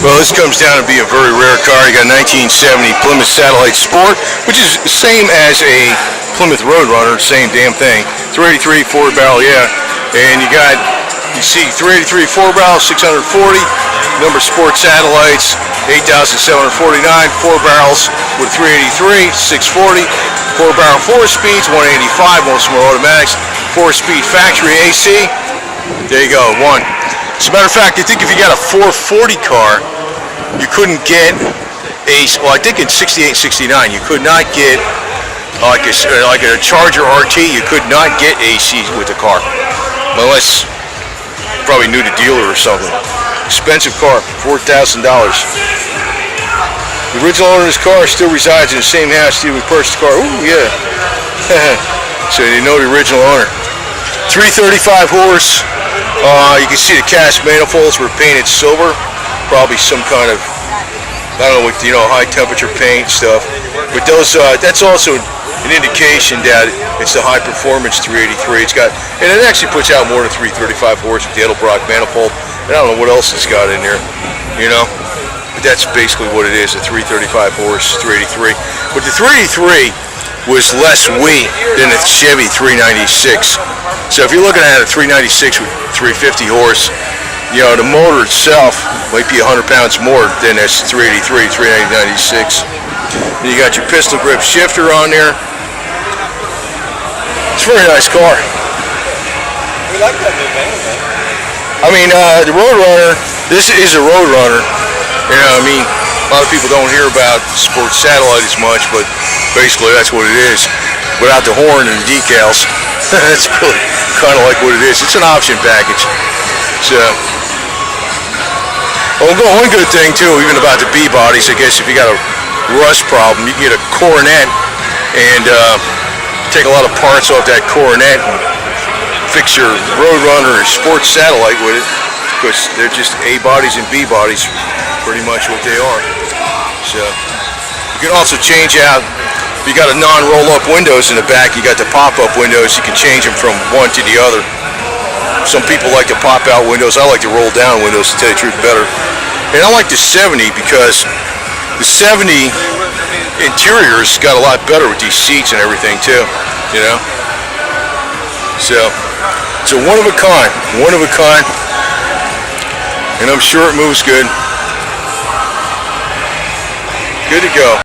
Well, this comes down to be a very rare car. You got a 1970 Plymouth Satellite Sport, which is the same as a Plymouth Roadrunner, same damn thing. 383 4 barrel, yeah. And you see 383 4 barrel, 640. Number sport satellites, 8,749. 4 barrels with 383, 640. 4 barrel 4 speeds, 185. Most of them are automatics. 4-speed factory AC. There you go, one. As a matter of fact, I think if you got a 440 car, you couldn't get well, I think in 68, 69, you could not get like a Charger RT, you could not get AC with the car. Unless you probably knew the dealer or something. Expensive car, $4,000. The original owner of this car still resides in the same house Steve purchased the car. Ooh, yeah. So you know the original owner. 335 horse. You can see the cast manifolds were painted silver, probably some kind of, I don't know what, high temperature paint stuff. But those, that's also an indication that it's the high performance 383. It's got, and it actually puts out more than 335 horse with the Edelbrock manifold. And I don't know what else it's got in there, But that's basically what it is, a 335 horse 383. But the 383 was less weight than a Chevy 396. So if you're looking at a 396 with 350 horse, the motor itself might be 100 pounds more than this 383, 396. Then you got your pistol grip shifter on there. It's a very nice car. We like that new van, man. I mean, the Roadrunner, this is a Roadrunner. A lot of people don't hear about Sports Satellite as much, but basically that's what it is. Without the horn and the decals, that's really kind of like what it is. It's an option package. So, one good thing too, even about the B bodies, I guess if you got a rust problem, you can get a coronet and take a lot of parts off that coronet and fix your Roadrunner or Sports Satellite with it, because they're just A bodies and B bodies, pretty much what they are. So you can also change out, if you got a non-roll-up windows in the back, you got the pop-up windows, you can change them from one to the other. Some people like the pop-out windows. I like the roll-down windows, to tell you the truth, better. And I like the 70 because the 70 interiors got a lot better with these seats and everything too, So it's a one of a kind, and I'm sure it moves good. Good to go.